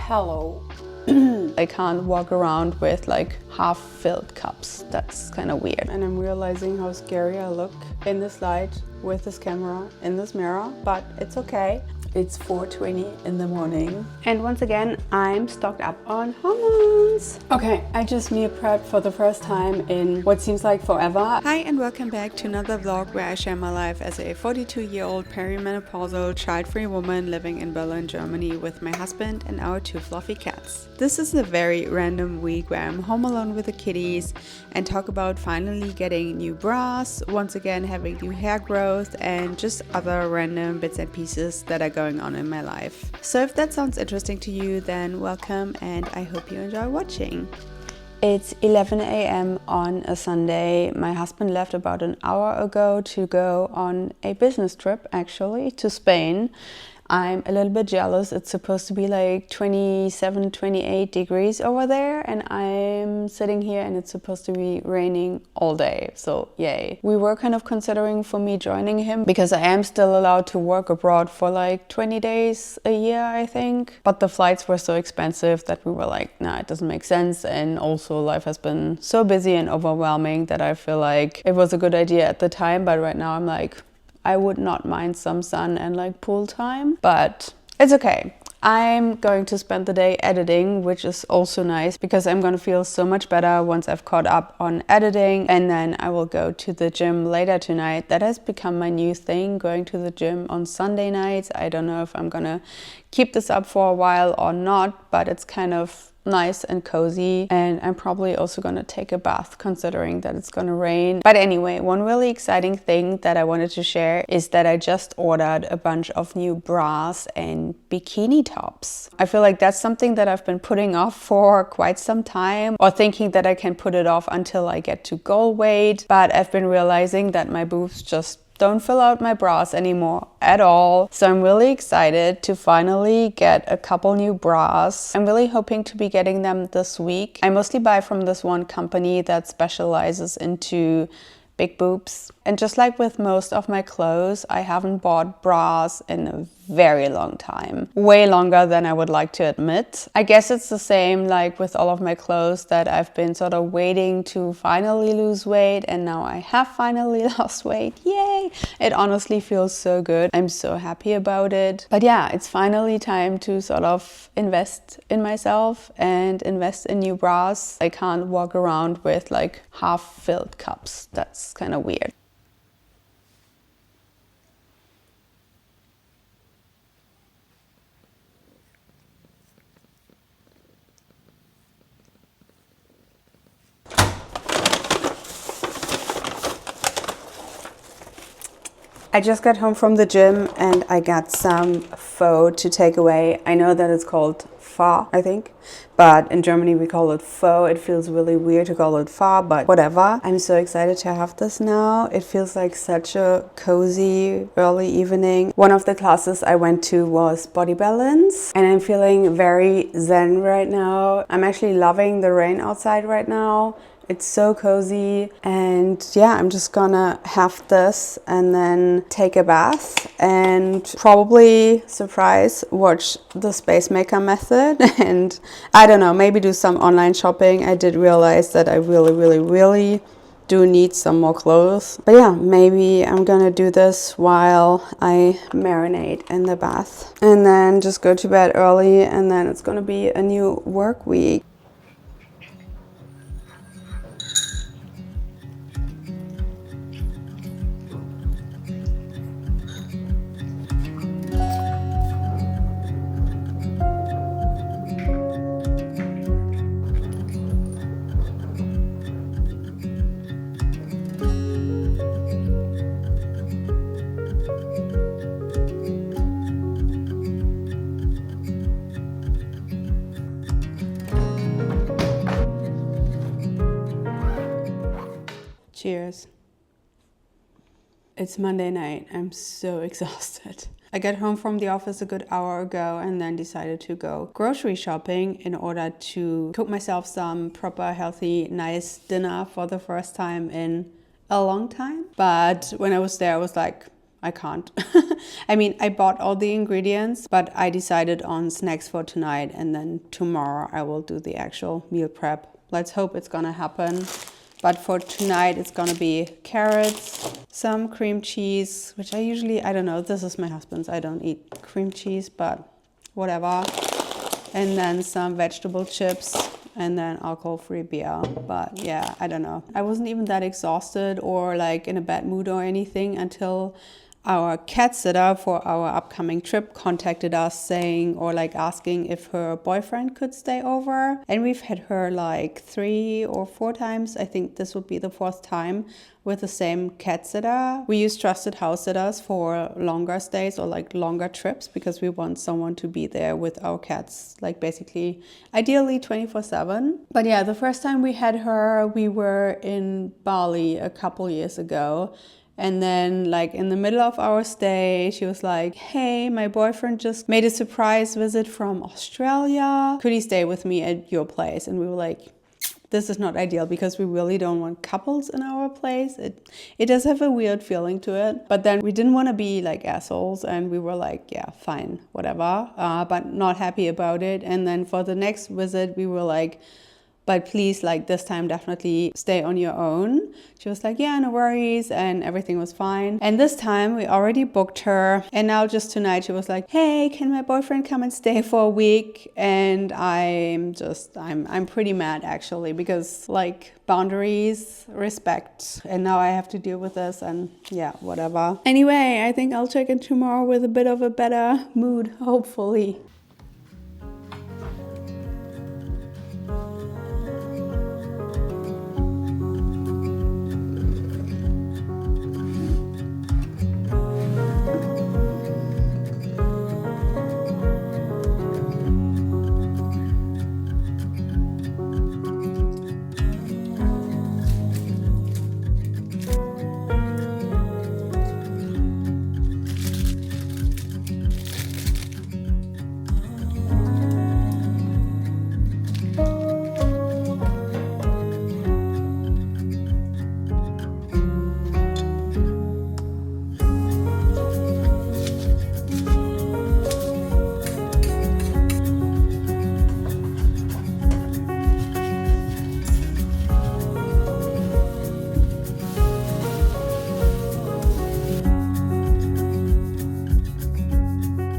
Hello. I can't walk around with like half-filled cups. That's kind of weird. And I'm realizing how scary I look in this light with this camera in this mirror, but it's okay. It's 4:20 in the morning. And once again, I'm stocked up on hormones. Okay, I just meal prepped for the first time in what seems like forever. Hi and welcome back to another vlog where I share my life as a 42-year-old perimenopausal child-free woman living in Berlin, Germany with my husband and our 2 fluffy cats. This is a very random week where I'm home alone with the kitties and talk about finally getting new bras, once again having new hair growth, and just other random bits and pieces that are going on in my life. So if that sounds interesting to you, then welcome and I hope you enjoy watching. It's 11 a.m. on a Sunday. My husband left about an hour ago to go on a business trip, actually, to Spain. I'm a little bit jealous. It's supposed to be like 27, 28 degrees over there, and I'm sitting here and it's supposed to be raining all day, so yay. We were kind of considering for me joining him because I am still allowed to work abroad for like 20 days a year, I think. But the flights were so expensive that we were like, nah, it doesn't make sense. And also life has been so busy and overwhelming that I feel like it was a good idea at the time, but right now I'm like, I would not mind some sun and like pool time, but it's okay. I'm going to spend the day editing, which is also nice because I'm going to feel so much better once I've caught up on editing, and then I will go to the gym later tonight. That has become my new thing, going to the gym on Sunday nights. I don't know if I'm going to keep this up for a while or not, but it's kind of nice and cozy, and I'm probably also gonna take a bath considering that it's gonna rain. But anyway, one really exciting thing that I wanted to share is that I just ordered a bunch of new bras and bikini tops. I feel like that's something that I've been putting off for quite some time, or thinking that I can put it off until I get to goal weight, but I've been realizing that my boobs just don't fill out my bras anymore at all. So I'm really excited to finally get a couple new bras. I'm really hoping to be getting them this week. I mostly buy from this one company that specializes into big boobs. And just like with most of my clothes, I haven't bought bras in a very long time. Way longer than I would like to admit. I guess it's the same like with all of my clothes, that I've been sort of waiting to finally lose weight, and now I have finally lost weight. Yay! It honestly feels so good. I'm so happy about it. But yeah, it's finally time to sort of invest in myself and invest in new bras. I can't walk around with like half-filled cups. That's kind of weird. I just got home from the gym and I got some pho to take away. I know that it's called pho, I think, but in Germany we call it pho. It feels really weird to call it pho, but whatever. I'm so excited to have this now. It feels like such a cozy early evening. One of the classes I went to was body balance, and I'm feeling very zen right now. I'm actually loving the rain outside right now. It's so cozy, and yeah, I'm just gonna have this and then take a bath and probably, surprise, watch the Space Maker method and I don't know, maybe do some online shopping. I did realize that I really do need some more clothes. But yeah, maybe I'm gonna do this while I marinate in the bath and then just go to bed early, and then it's gonna be a new work week. Cheers. It's Monday night. I'm so exhausted. I got home from the office a good hour ago and then decided to go grocery shopping in order to cook myself some proper, healthy, nice dinner for the first time in a long time. But when I was there, I was like, I can't. I mean, I bought all the ingredients, but I decided on snacks for tonight, and then tomorrow I will do the actual meal prep. Let's hope it's gonna happen. But for tonight, it's gonna be carrots, some cream cheese, which I don't know, this is my husband's. I don't eat cream cheese, but whatever. And then some vegetable chips, and then alcohol-free beer. But yeah, I don't know. I wasn't even that exhausted or like in a bad mood or anything until our cat sitter for our upcoming trip contacted us saying, or like asking if her boyfriend could stay over. And we've had her like 3 or 4 times. I think this would be the 4th time with the same cat sitter. We use trusted house sitters for longer stays or like longer trips because we want someone to be there with our cats, like basically ideally 24/7. But yeah, the first time we had her, we were in Bali a couple years ago. And then like in the middle of our stay, she was like, hey, my boyfriend just made a surprise visit from Australia. Could he stay with me at your place? And we were like, this is not ideal because we really don't want couples in our place. It does have a weird feeling to it. But then we didn't want to be like assholes, and we were like, yeah, fine, whatever. But not happy about it. And then for the next visit, we were like, but please, like this time, definitely stay on your own. She was like, yeah, no worries. And everything was fine. And this time we already booked her. And now just tonight she was like, hey, can my boyfriend come and stay for a week? And I'm pretty mad actually, because like boundaries, respect. And now I have to deal with this, and yeah, whatever. Anyway, I think I'll check in tomorrow with a bit of a better mood, hopefully.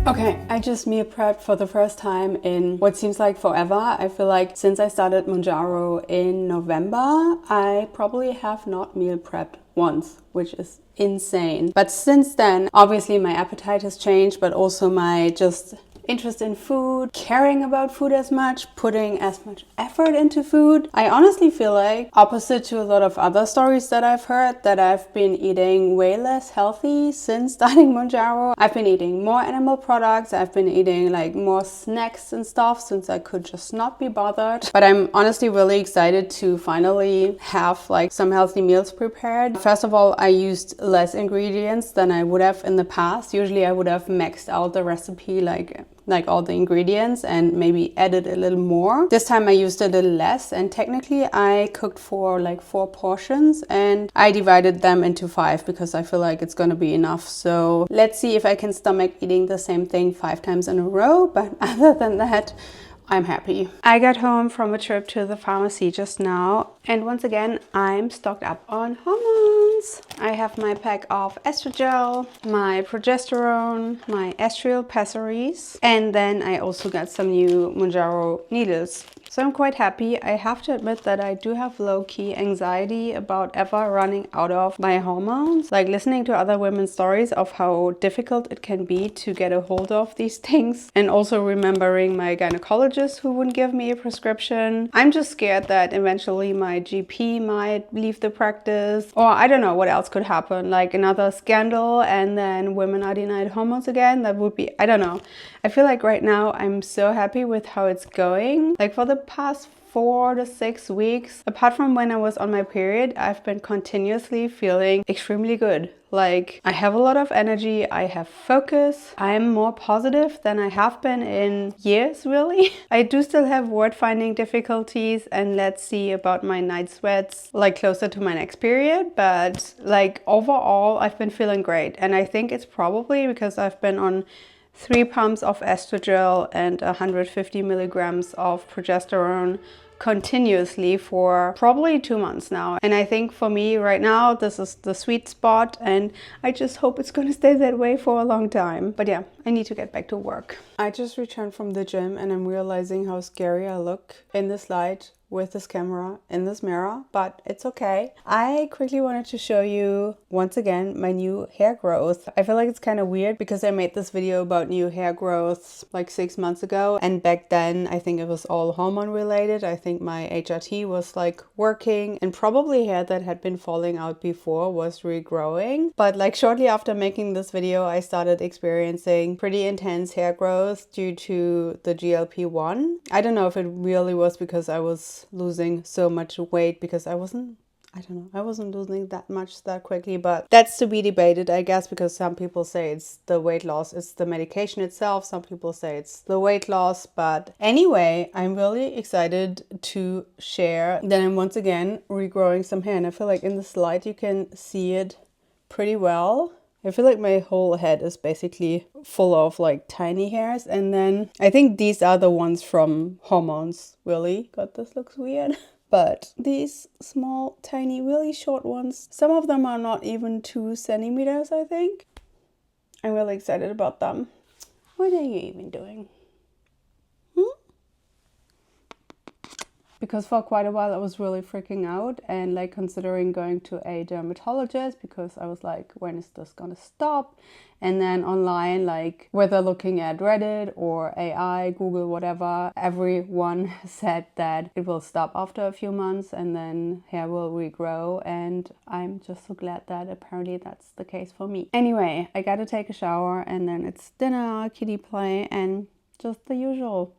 Okay, I just meal prepped for the first time in what seems like forever. I feel like since I started Monjaro in November, I probably have not meal prepped once, which is insane. But since then, obviously my appetite has changed, but also my just interest in food, caring about food as much, putting as much effort into food. I honestly feel like, opposite to a lot of other stories that I've heard, that I've been eating way less healthy since starting Monjaro. I've been eating more animal products. I've been eating like more snacks and stuff since I could just not be bothered. But I'm honestly really excited to finally have like some healthy meals prepared. First of all, I used less ingredients than I would have in the past. Usually I would have maxed out the recipe like all the ingredients and maybe added a little more. This time I used a little less, and technically I cooked for like 4 portions and I divided them into 5 because I feel like it's gonna be enough. So let's see if I can stomach eating the same thing 5 times in a row, but other than that, I'm happy. I got home from a trip to the pharmacy just now, and once again I'm stocked up on hormones. I have my pack of estrogel, my progesterone, my estriol pessaries, and then I also got some new Monjaro needles. So I'm quite happy. I have to admit that I do have low-key anxiety about ever running out of my hormones. Like listening to other women's stories of how difficult it can be to get a hold of these things, and also remembering my gynecologist who wouldn't give me a prescription. I'm just scared that eventually my GP might leave the practice, or I don't know what else could happen, like another scandal and then women are denied hormones again. That would be, I don't know. I feel like right now I'm so happy with how it's going. Like for the past 4 to 6 weeks, apart from when I was on my period, I've been continuously feeling extremely good. Like, I have a lot of energy, I have focus, I'm more positive than I have been in years, really. I do still have word finding difficulties, and let's see about my night sweats like closer to my next period, but like overall I've been feeling great. And I think it's probably because I've been on 3 pumps of estradiol and 150 milligrams of progesterone continuously for probably 2 months now. And I think for me right now, this is the sweet spot, and I just hope it's going to stay that way for a long time. But yeah, I need to get back to work. I just returned from the gym and I'm realizing how scary I look in this light with this camera in this mirror, but it's okay. I quickly wanted to show you once again my new hair growth. I feel like it's kind of weird because I made this video about new hair growth like 6 months ago, and back then I think it was all hormone related. I think my HRT was like working, and probably hair that had been falling out before was regrowing. But like shortly after making this video, I started experiencing pretty intense hair growth due to the GLP-1. I don't know if it really was because I was losing so much weight, because I wasn't losing that much that quickly, but that's to be debated, I guess, because some people say it's the weight loss, it's the medication itself. Some people say it's the weight loss. But anyway, I'm really excited to share that I'm once again regrowing some hair, and I feel like in the slide you can see it pretty well. I feel like my whole head is basically full of like tiny hairs, and then I think these are the ones from hormones. Really? God, this looks weird. But these small, tiny, really short ones, some of them are not even 2 centimeters, I think. I'm really excited about them. What are you even doing? Because for quite a while I was really freaking out and like considering going to a dermatologist, because I was like, when is this gonna stop? And then online, like whether looking at Reddit or AI, Google, whatever, everyone said that it will stop after a few months and then hair will regrow. And I'm just so glad that apparently that's the case for me. Anyway, I gotta take a shower and then it's dinner, kiddie play, and just the usual.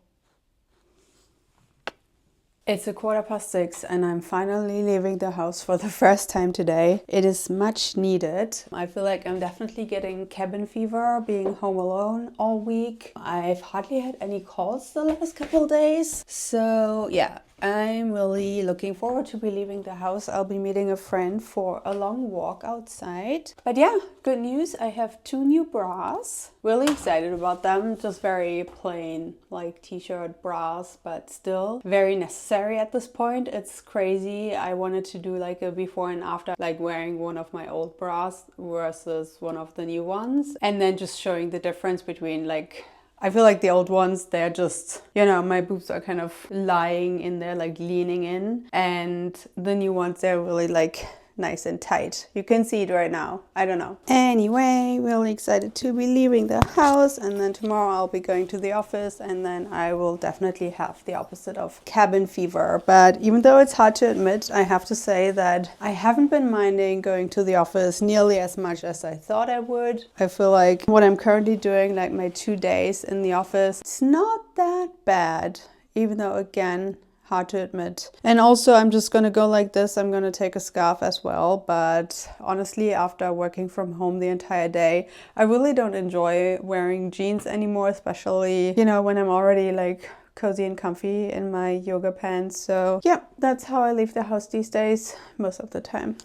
It's 6:15 and I'm finally leaving the house for the first time today. It is much needed. I feel like I'm definitely getting cabin fever being home alone all week. I've hardly had any calls the last couple days. So yeah, I'm really looking forward to be leaving the house. I'll be meeting a friend for a long walk outside. But yeah, good news. I have 2 new bras. Really excited about them. Just very plain like t-shirt bras, but still very necessary at this point. It's crazy. I wanted to do like a before and after, like wearing one of my old bras versus one of the new ones, and then just showing the difference between like, I feel like the old ones, they're just, you know, my boobs are kind of lying in there, like leaning in. And the new ones, they're really like nice and tight. You can see it right now. I don't know. Anyway, really excited to be leaving the house, and then tomorrow I'll be going to the office, and then I will definitely have the opposite of cabin fever. But even though it's hard to admit, I have to say that I haven't been minding going to the office nearly as much as I thought I would. I feel like what I'm currently doing, like my 2 days in the office, it's not that bad, even though again, hard to admit. And also I'm just gonna go like this. I'm gonna take a scarf as well. But honestly, after working from home the entire day, I really don't enjoy wearing jeans anymore, especially, you know, when I'm already like cozy and comfy in my yoga pants. So yeah, that's how I leave the house these days most of the time.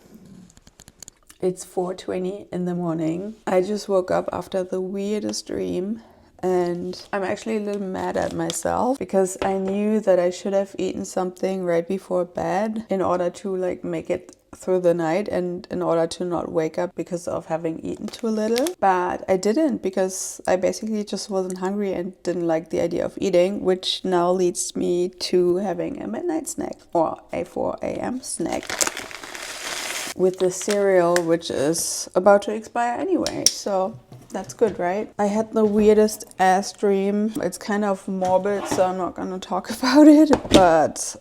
It's 4:20 in the morning. I just woke up after the weirdest dream. And I'm actually a little mad at myself because I knew that I should have eaten something right before bed in order to like make it through the night and in order to not wake up because of having eaten too little. But I didn't, because I basically just wasn't hungry and didn't like the idea of eating, which now leads me to having a midnight snack or a 4 a.m. snack with the cereal, which is about to expire anyway. So that's good, right? I had the weirdest ass dream. It's kind of morbid, so I'm not gonna talk about it, but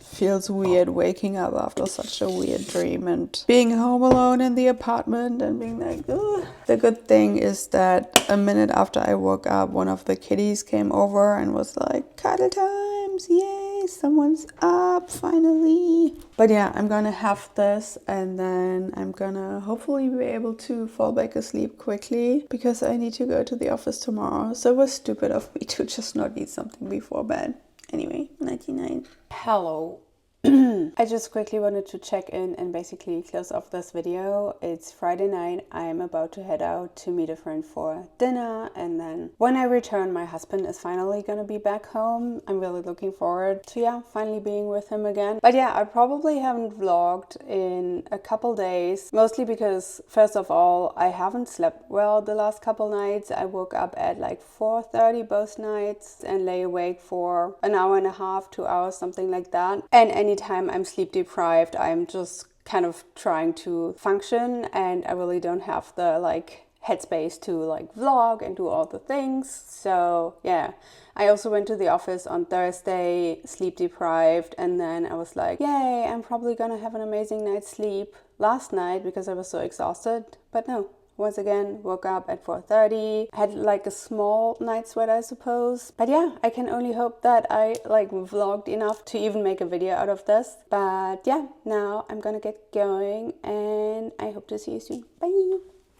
feels weird waking up after such a weird dream and being home alone in the apartment and being like, ugh. The good thing is that a minute after I woke up, one of the kitties came over and was like, cuddle times, yay. someone's up finally. But yeah, I'm gonna have this and then I'm gonna hopefully be able to fall back asleep quickly because I need to go to the office tomorrow. So it was stupid of me to just not eat something before bed. Anyway, 99. Hello. I just quickly wanted to check in and basically close off this video. It's Friday night. I'm about to head out to meet a friend for dinner, and then when I return, my husband is finally gonna be back home. I'm really looking forward to finally being with him again. But yeah, I probably haven't vlogged in a couple days, mostly because first of all, I haven't slept well the last couple nights. I woke up at like 4:30 both nights and lay awake for an hour and a half, 2 hours, something like that. And anytime I'm sleep deprived, I'm just kind of trying to function, and I really don't have the headspace to vlog and do all the things. So yeah, I also went to the office on Thursday, sleep deprived, and then I was like, yay, I'm probably gonna have an amazing night's sleep last night because I was so exhausted. But no, once again, woke up at 4:30, had like a small night sweat, I suppose. But yeah, I can only hope that I vlogged enough to even make a video out of this. But yeah, now I'm gonna get going and I hope to see you soon. Bye!